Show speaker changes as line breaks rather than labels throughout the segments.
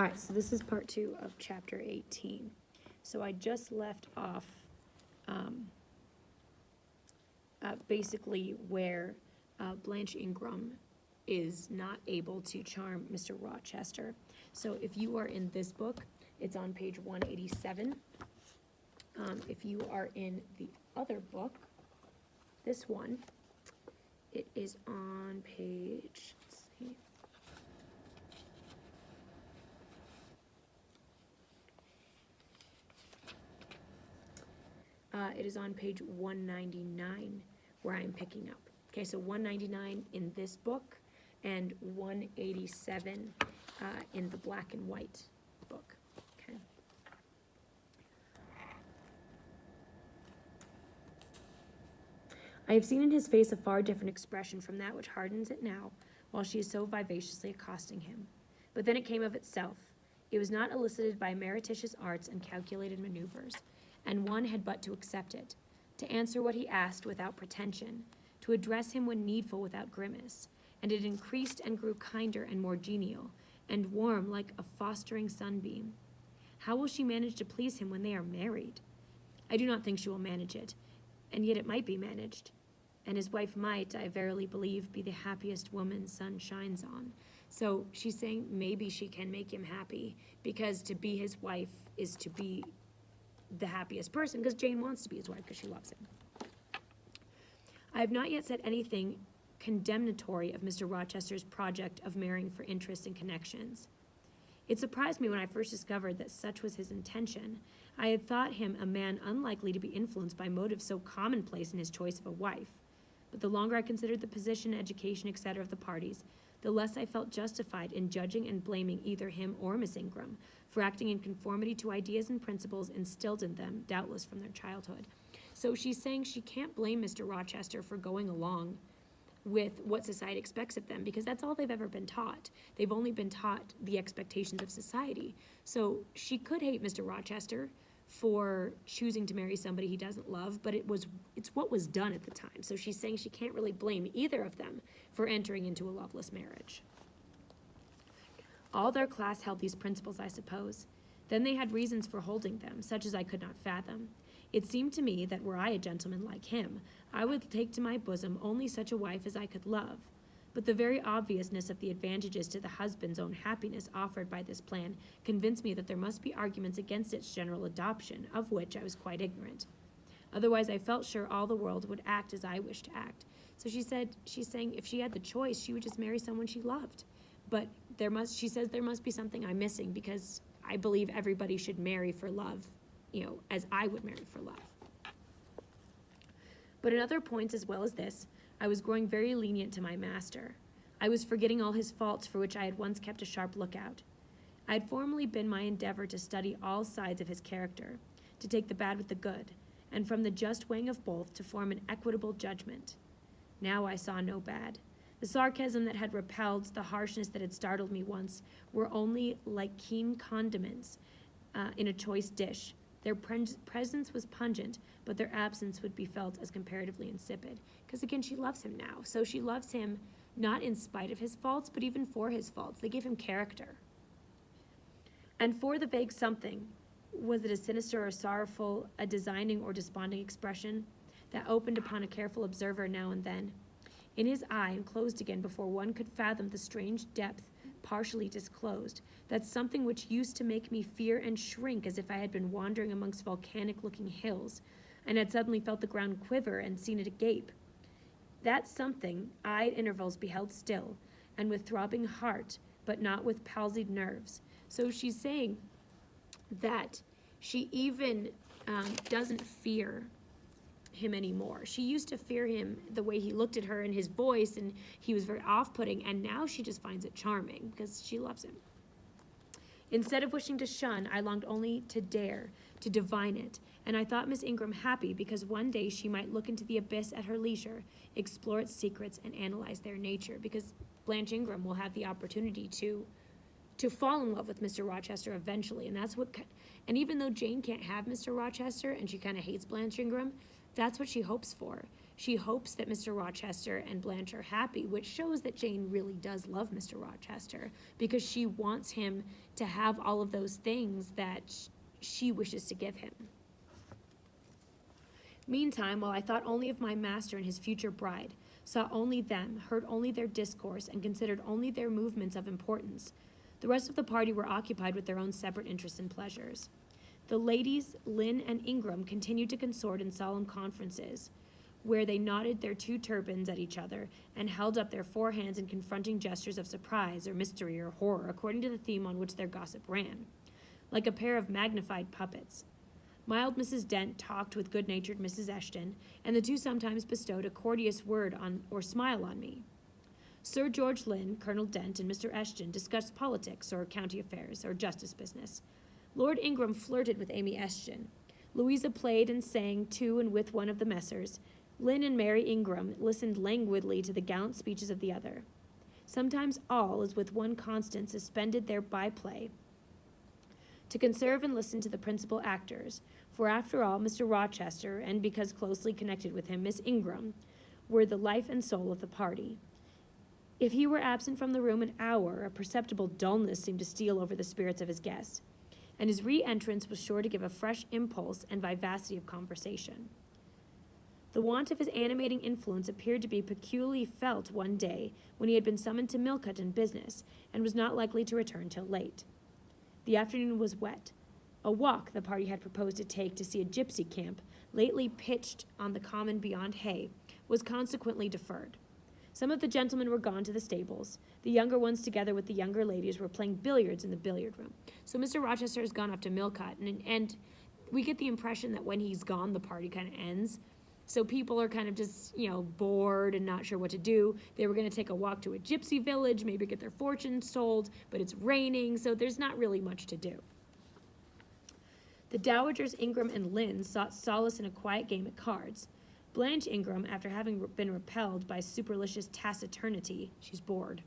All right, so this is part 2 of chapter 18. So I just left off basically where Blanche Ingram is not able to charm Mr. Rochester. So if you are in this book, it's on page 187. If you are in the other book, this one, it is on page, let's see. It is on page 199 where I'm picking up. Okay, so 199 in this book and 187 in the black and white book. Okay. I have seen in his face a far different expression from that which hardens it now, while she is so vivaciously accosting him. But then it came of itself. It was not elicited by meretricious arts and calculated maneuvers, and one had but to accept it, to answer what he asked without pretension, to address him when needful without grimace, and it increased and grew kinder and more genial, and warm like a fostering sunbeam. How will she manage to please him when they are married? I do not think she will manage it, and yet it might be managed, and his wife might, I verily believe, be the happiest woman sun shines on. So she's saying maybe she can make him happy, because to be his wife is to be the happiest person, because Jane wants to be his wife because she loves him. I have not yet said anything condemnatory of Mr. Rochester's project of marrying for interests and connections. It surprised me when I first discovered that such was his intention. I had thought him a man unlikely to be influenced by motives so commonplace in his choice of a wife. But the longer I considered the position, education, etc. of the parties, the less I felt justified in judging and blaming either him or Miss Ingram for acting in conformity to ideas and principles instilled in them, doubtless from their childhood. So she's saying she can't blame Mr. Rochester for going along with what society expects of them, because that's all they've ever been taught. They've only been taught the expectations of society. So she could hate Mr. Rochester for choosing to marry somebody he doesn't love, but it's what was done at the time. So she's saying she can't really blame either of them for entering into a loveless marriage. All their class held these principles, I suppose. Then they had reasons for holding them, such as I could not fathom. It seemed to me that were I a gentleman like him, I would take to my bosom only such a wife as I could love. But the very obviousness of the advantages to the husband's own happiness offered by this plan convinced me that there must be arguments against its general adoption, of which I was quite ignorant. Otherwise, I felt sure all the world would act as I wished to act. So she's saying if she had the choice, she would just marry someone she loved. But she says there must be something I'm missing, because I believe everybody should marry for love, as I would marry for love. But in other points as well as this, I was growing very lenient to my master. I was forgetting all his faults for which I had once kept a sharp lookout. I had formerly been my endeavor to study all sides of his character, to take the bad with the good, and from the just weighing of both to form an equitable judgment. Now I saw no bad. The sarcasm that had repelled, the harshness that had startled me once, were only like keen condiments in a choice dish. Their presence was pungent, but their absence would be felt as comparatively insipid. Because again, she loves him now. So she loves him not in spite of his faults, but even for his faults. They give him character. And for the vague something, was it a sinister or sorrowful, a designing or desponding expression that opened upon a careful observer now and then? In his eye, and closed again before one could fathom the strange depth partially disclosed, that something which used to make me fear and shrink as if I had been wandering amongst volcanic-looking hills, and had suddenly felt the ground quiver and seen it agape. That something I at intervals beheld still, and with throbbing heart, but not with palsied nerves. So she's saying that she even doesn't fear him anymore. She used to fear him the way he looked at her and his voice, and he was very off-putting, and now she just finds it charming because she loves him. Instead of wishing to shun, I longed only to dare, to divine it, and I thought Miss Ingram happy because one day she might look into the abyss at her leisure, explore its secrets, and analyze their nature, because Blanche Ingram will have the opportunity to fall in love with Mr. Rochester eventually, and even though Jane can't have Mr. Rochester and she kind of hates Blanche Ingram, that's what she hopes for. She hopes that Mr. Rochester and Blanche are happy, which shows that Jane really does love Mr. Rochester, because she wants him to have all of those things that she wishes to give him. Meantime, while I thought only of my master and his future bride, saw only them, heard only their discourse, and considered only their movements of importance, the rest of the party were occupied with their own separate interests and pleasures. The ladies, Lynn and Ingram, continued to consort in solemn conferences, where they nodded their two turbans at each other and held up their four hands in confronting gestures of surprise or mystery or horror, according to the theme on which their gossip ran, like a pair of magnified puppets. Mild Mrs. Dent talked with good-natured Mrs. Eshton, and the two sometimes bestowed a courteous word on or smile on me. Sir George Lynn, Colonel Dent, and Mr. Eshton discussed politics or county affairs or justice business. Lord Ingram flirted with Amy Eshton. Louisa played and sang to and with one of the Messers. Lynn and Mary Ingram listened languidly to the gallant speeches of the other. Sometimes all, as with one constant, suspended their by-play to conserve and listen to the principal actors, for after all, Mr. Rochester, and because closely connected with him, Miss Ingram, were the life and soul of the party. If he were absent from the room an hour, a perceptible dullness seemed to steal over the spirits of his guests, and his re-entrance was sure to give a fresh impulse and vivacity of conversation. The want of his animating influence appeared to be peculiarly felt one day when he had been summoned to Millcote in business, and was not likely to return till late. The afternoon was wet. A walk the party had proposed to take to see a gypsy camp, lately pitched on the common beyond Hay, was consequently deferred. Some of the gentlemen were gone to the stables. The younger ones, together with the younger ladies, were playing billiards in the billiard room. So Mr. Rochester has gone up to Millcote, and we get the impression that when he's gone, the party kind of ends. So people are kind of just, bored and not sure what to do. They were going to take a walk to a gypsy village, maybe get their fortunes told, but it's raining, so there's not really much to do. The dowagers Ingram and Lynn sought solace in a quiet game at cards. Blanche Ingram, after having been repelled by supercilious taciturnity, she's bored.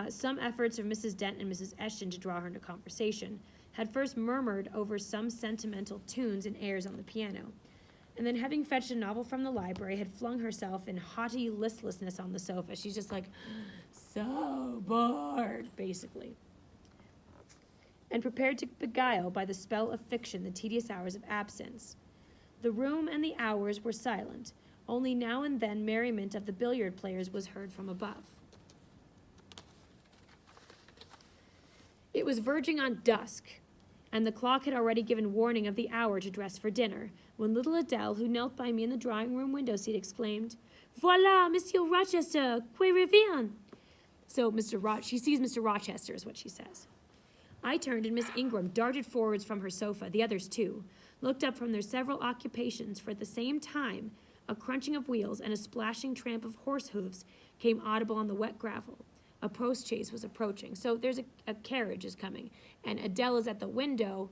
Some efforts of Mrs. Dent and Mrs. Eshton to draw her into conversation, had first murmured over some sentimental tunes and airs on the piano, and then, having fetched a novel from the library, had flung herself in haughty listlessness on the sofa. She's just like, so bored, basically, and prepared to beguile by the spell of fiction the tedious hours of absence. The room and the hours were silent. Only now and then merriment of the billiard players was heard from above. It was verging on dusk, and the clock had already given warning of the hour to dress for dinner, when little Adele, who knelt by me in the drawing-room window seat, exclaimed, "Voilà, Monsieur Rochester, qui revient?" So she sees Mr. Rochester, is what she says. I turned, and Miss Ingram darted forwards from her sofa, the others too, looked up from their several occupations, for at the same time a crunching of wheels and a splashing tramp of horse hoofs came audible on the wet gravel. A post-chaise was approaching. So there's a carriage is coming, and Adele is at the window,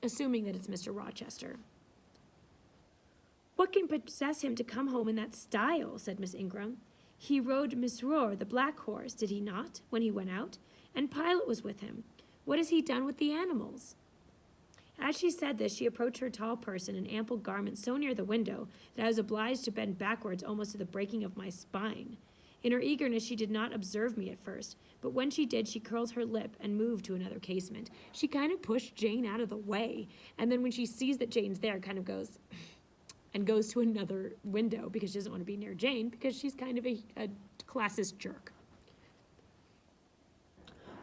assuming that it's Mr. Rochester. "What can possess him to come home in that style?" said Miss Ingram. "He rode Mesrour, the black horse, did he not, when he went out? And Pilot was with him. What has he done with the animals?" As she said this, she approached her tall person in ample garments so near the window that I was obliged to bend backwards almost to the breaking of my spine. In her eagerness, she did not observe me at first, but when she did, she curled her lip and moved to another casement. She kind of pushed Jane out of the way, and then when she sees that Jane's there, kind of goes and goes to another window because she doesn't want to be near Jane because she's kind of a classist jerk.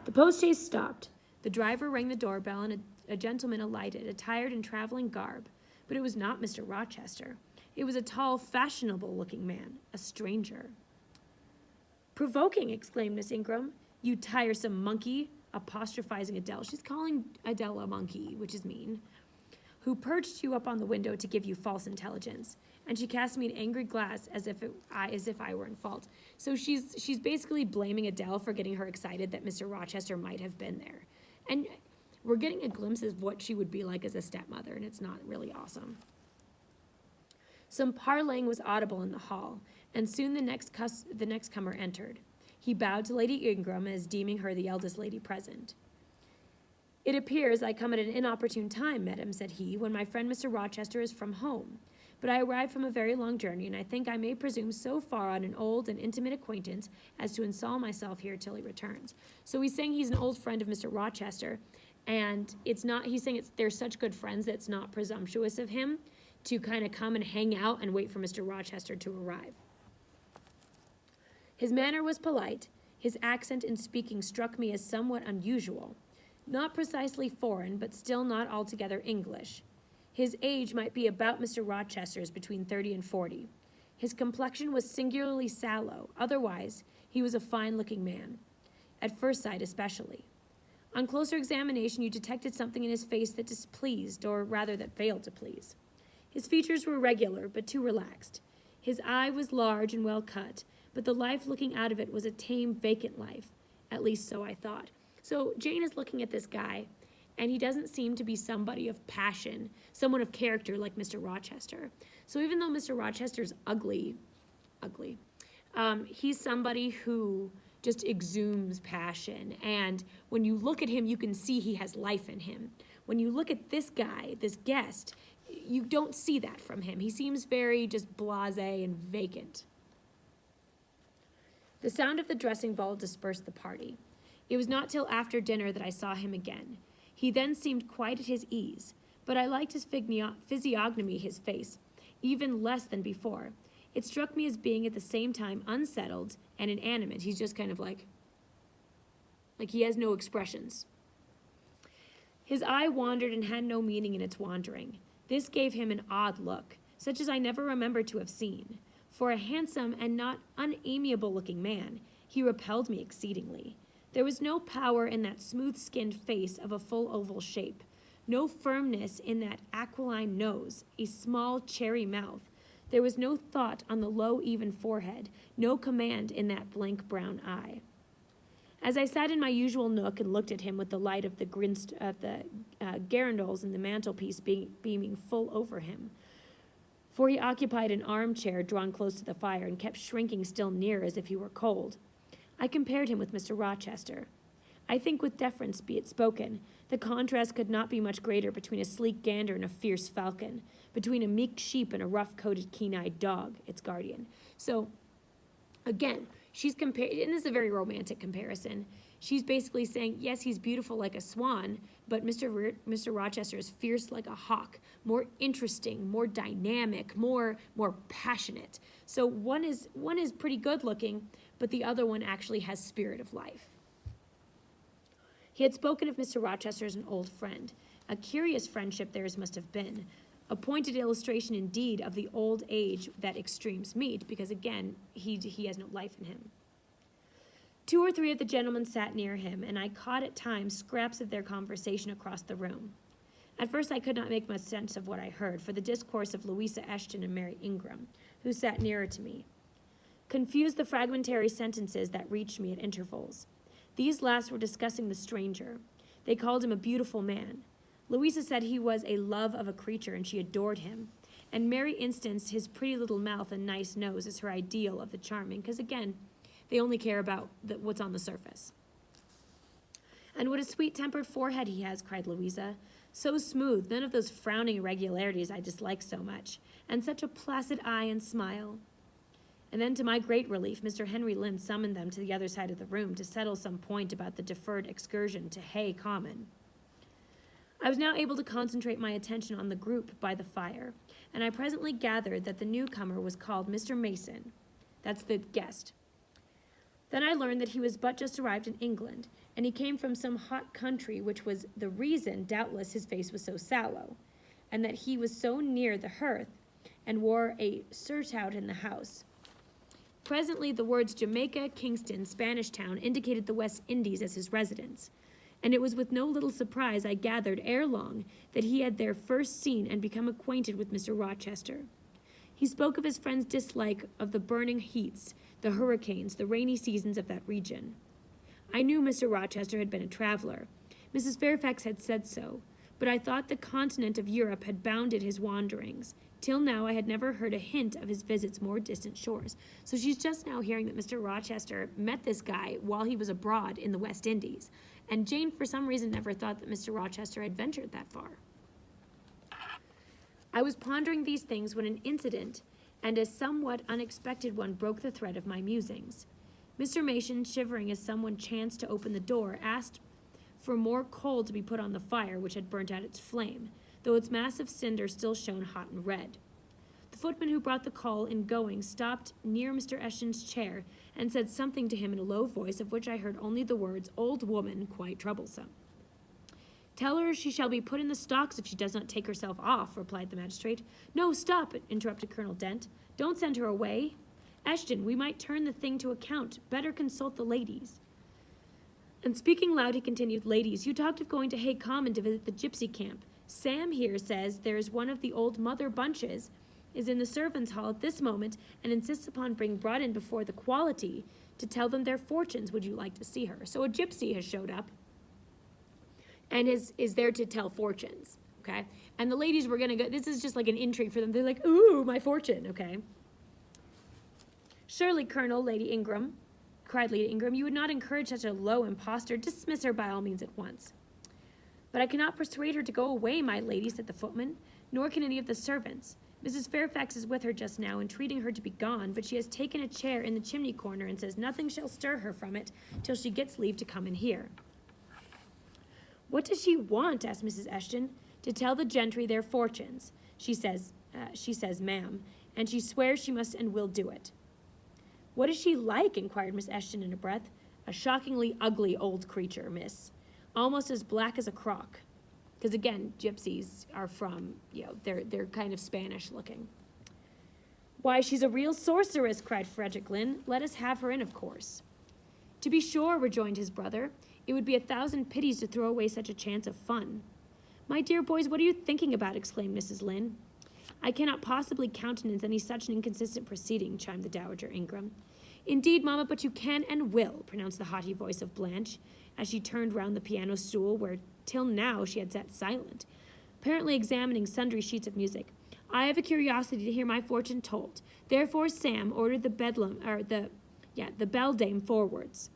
The post-chaise stopped. The driver rang the doorbell, and a gentleman alighted, attired in traveling garb, but it was not Mr. Rochester. It was a tall, fashionable-looking man, a stranger. "Provoking!" exclaimed Miss Ingram. "You tiresome monkey," apostrophizing Adele. She's calling Adele a monkey, which is mean. "Who perched you up on the window to give you false intelligence?" And she cast me an angry glance as if I were in fault. So she's basically blaming Adele for getting her excited that Mr. Rochester might have been there. And we're getting a glimpse of what she would be like as a stepmother, and it's not really awesome. Some parleying was audible in the hall, and soon the next comer entered. He bowed to Lady Ingram as deeming her the eldest lady present. "It appears I come at an inopportune time, madam," said he, "when my friend Mr. Rochester is from home. but I arrived from a very long journey, and I think I may presume so far on an old and intimate acquaintance as to install myself here till he returns. So he's saying he's an old friend of Mr. Rochester, and he's saying they're such good friends that it's not presumptuous of him to kind of come and hang out and wait for Mr. Rochester to arrive. His manner was polite. His accent in speaking struck me as somewhat unusual. Not precisely foreign, but still not altogether English. His age might be about Mr. Rochester's, between 30 and 40. His complexion was singularly sallow. Otherwise, he was a fine-looking man, at first sight especially. On closer examination, you detected something in his face that displeased, or rather that failed to please. His features were regular, but too relaxed. His eye was large and well cut, but the life looking out of it was a tame, vacant life. At least so I thought. So Jane is looking at this guy, and he doesn't seem to be somebody of passion, someone of character like Mr. Rochester. So even though Mr. Rochester's ugly, he's somebody who just exudes passion. And when you look at him, you can see he has life in him. When you look at this guy, this guest, you don't see that from him. He seems very just blasé and vacant. The sound of the dressing bell dispersed the party. It was not till after dinner that I saw him again. He then seemed quite at his ease, but I liked his physiognomy, his face, even less than before. It struck me as being at the same time unsettled and inanimate. He's just kind of like he has no expressions. His eye wandered and had no meaning in its wandering. This gave him an odd look, such as I never remember to have seen. For a handsome and not unamiable-looking man, he repelled me exceedingly. There was no power in that smooth-skinned face of a full oval shape, no firmness in that aquiline nose, a small cherry mouth. There was no thought on the low, even forehead, no command in that blank brown eye. As I sat in my usual nook and looked at him with the light of the girandoles in the mantelpiece beaming full over him, for he occupied an armchair drawn close to the fire and kept shrinking still nearer as if he were cold, I compared him with Mr. Rochester. I think with deference be it spoken, the contrast could not be much greater between a sleek gander and a fierce falcon, between a meek sheep and a rough-coated, keen-eyed dog, its guardian. So, again, she's comparing, and this is a very romantic comparison. She's basically saying, yes, he's beautiful like a swan, but Mr. Rochester is fierce like a hawk, more interesting, more dynamic, more passionate. So one is pretty good looking, but the other one actually has spirit of life. He had spoken of Mr. Rochester as an old friend. A curious friendship theirs must have been. A pointed illustration indeed of the old age that extremes meet, because again, he has no life in him. 2 or 3 of the gentlemen sat near him, and I caught at times scraps of their conversation across the room. At first I could not make much sense of what I heard, for the discourse of Louisa Eshton and Mary Ingram, who sat nearer to me, confused the fragmentary sentences that reached me at intervals. These last were discussing the stranger. They called him a beautiful man. Louisa said he was a love of a creature, and she adored him. And Mary instanced his pretty little mouth and nice nose as her ideal of the charming, because again, they only care about what's on the surface. And what a sweet-tempered forehead he has, cried Louisa. So smooth, none of those frowning irregularities I dislike so much, and such a placid eye and smile. And then, to my great relief, Mr. Henry Lynn summoned them to the other side of the room to settle some point about the deferred excursion to Hay Common. I was now able to concentrate my attention on the group by the fire, and I presently gathered that the newcomer was called Mr. Mason. That's the guest. Then I learned that he was but just arrived in England, and he came from some hot country, which was the reason, doubtless, his face was so sallow, and that he was so near the hearth, and wore a surtout in the house. Presently, the words Jamaica, Kingston, Spanish Town indicated the West Indies as his residence, and it was with no little surprise I gathered ere long that he had there first seen and become acquainted with Mr. Rochester. He spoke of his friend's dislike of the burning heats, the hurricanes, the rainy seasons of that region. I knew Mr. Rochester had been a traveler. Mrs. Fairfax had said so, but I thought the continent of Europe had bounded his wanderings. Till now I had never heard a hint of his visits more distant shores. So she's just now hearing that Mr. Rochester met this guy while he was abroad in the West Indies. And Jane, for some reason, never thought that Mr. Rochester had ventured that far. I was pondering these things when an incident, and a somewhat unexpected one, broke the thread of my musings. Mr. Mason, shivering as someone chanced to open the door, asked for more coal to be put on the fire, which had burnt out its flame, though its massive cinder still shone hot and red. The footman who brought the coal in going stopped near Mr. Eshton's chair and said something to him in a low voice, of which I heard only the words, "Old woman, quite troublesome." "Tell her she shall be put in the stocks if she does not take herself off," replied the magistrate. "No, stop," interrupted Colonel Dent. "Don't send her away. Eshton, we might turn the thing to account. Better consult the ladies." And speaking loud, he continued, "Ladies, you talked of going to Hay Common to visit the gypsy camp. Sam here says there is one of the old Mother Bunches is in the servants' hall at this moment and insists upon being brought in before the quality to tell them their fortunes. Would you like to see her?" So a gypsy has showed up and is there to tell fortunes, okay? And the ladies were gonna go, this is just like an intrigue for them. They're like, "Ooh, my fortune," okay? "Surely, Colonel, Lady Ingram," cried Lady Ingram, "you would not encourage such a low impostor. Dismiss her by all means at once." "But I cannot persuade her to go away, my lady," said the footman, "nor can any of the servants. Mrs. Fairfax is with her just now, entreating her to be gone, but she has taken a chair in the chimney corner and says nothing shall stir her from it till she gets leave to come in here." "What does she want?" asked Mrs. Eshton. "To tell the gentry their fortunes, she says, ma'am, and she swears she must and will do it." "What is she like?" inquired Miss Eshton in a breath. "A shockingly ugly old creature, miss, almost as black as a crock." Because again, gypsies are from, they're kind of Spanish looking. "Why, she's a real sorceress," cried Frederick Lynn. "Let us have her in, of course." "To be sure," rejoined his brother. "It would be 1,000 pities to throw away such a chance of fun." "My dear boys, what are you thinking about?" exclaimed Mrs. Lynn. "I cannot possibly countenance any such an inconsistent proceeding," chimed the Dowager Ingram. "Indeed, mamma, but you can and will," pronounced the haughty voice of Blanche, as she turned round the piano stool where till now she had sat silent, apparently examining sundry sheets of music. "I have a curiosity to hear my fortune told. Therefore, Sam, ordered the beldame forwards."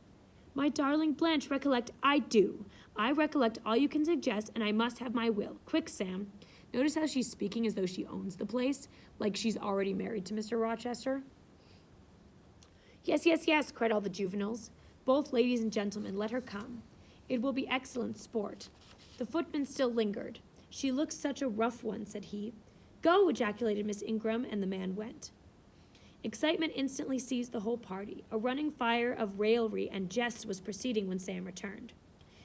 "My darling Blanche, recollect, I do. I recollect all you can suggest, and I must have my will. Quick, Sam." Notice how she's speaking as though she owns the place, like she's already married to Mr. Rochester. "Yes, yes, yes," cried all the juveniles. "Both ladies and gentlemen, let her come. It will be excellent sport." The footman still lingered. "She looks such a rough one," said he. "Go!" ejaculated Miss Ingram, and the man went. Excitement instantly seized the whole party. A running fire of raillery and jests was proceeding when Sam returned.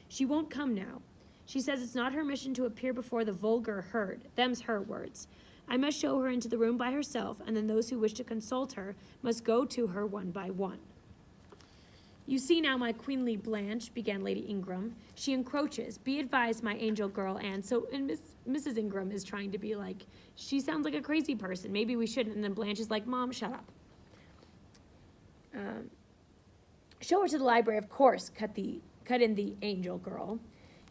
"She won't come now. She says it's not her mission to appear before the vulgar herd. Them's her words. I must show her into the room by herself, and then those who wish to consult her must go to her one by one." "You see now, my queenly Blanche," began Lady Ingram. "She encroaches. Be advised, my angel girl, and Mrs. Ingram is trying to be like, she sounds like a crazy person. Maybe we shouldn't." And then Blanche is like, "Mom, shut up." "Show her to the library, of course," cut in the angel girl.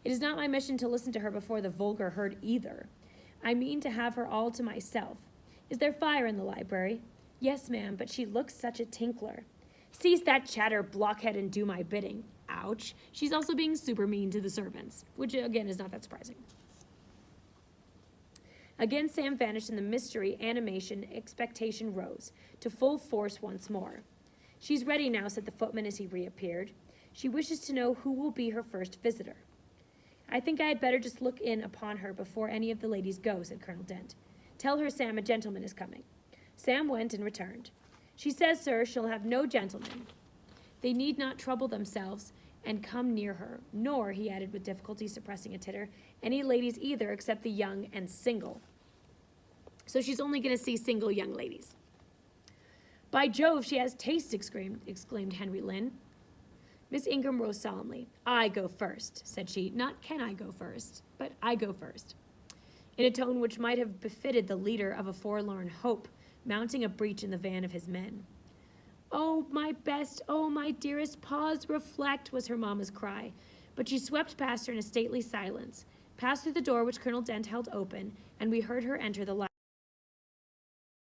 "It is not my mission to listen to her before the vulgar herd either. I mean to have her all to myself. Is there fire in the library?" "Yes, ma'am, but she looks such a tinkler." "Cease that chatter, blockhead, and do my bidding." Ouch. She's also being super mean to the servants, which again is not that surprising. Again Sam vanished, and the mystery, animation, expectation rose to full force once more. "She's ready now," said the footman as he reappeared. "She wishes to know who will be her first visitor." "I think I had better just look in upon her before any of the ladies go," said Colonel Dent. "Tell her, Sam, a gentleman is coming." Sam went and returned. "She says, sir, she'll have no gentlemen. They need not trouble themselves and come near her, nor," he added with difficulty suppressing a titter, "any ladies either except the young and single." So she's only going to see single young ladies. "By Jove, she has taste," exclaimed Henry Lynn. Miss Ingram rose solemnly. "I go first," said she. Not "can I go first," but "I go first," in a tone which might have befitted the leader of a forlorn hope mounting a breach in the van of his men. "Oh, my best, oh, my dearest, pause, reflect," was her mamma's cry, but she swept past her in a stately silence, passed through the door which Colonel Dent held open, and we heard her enter the library.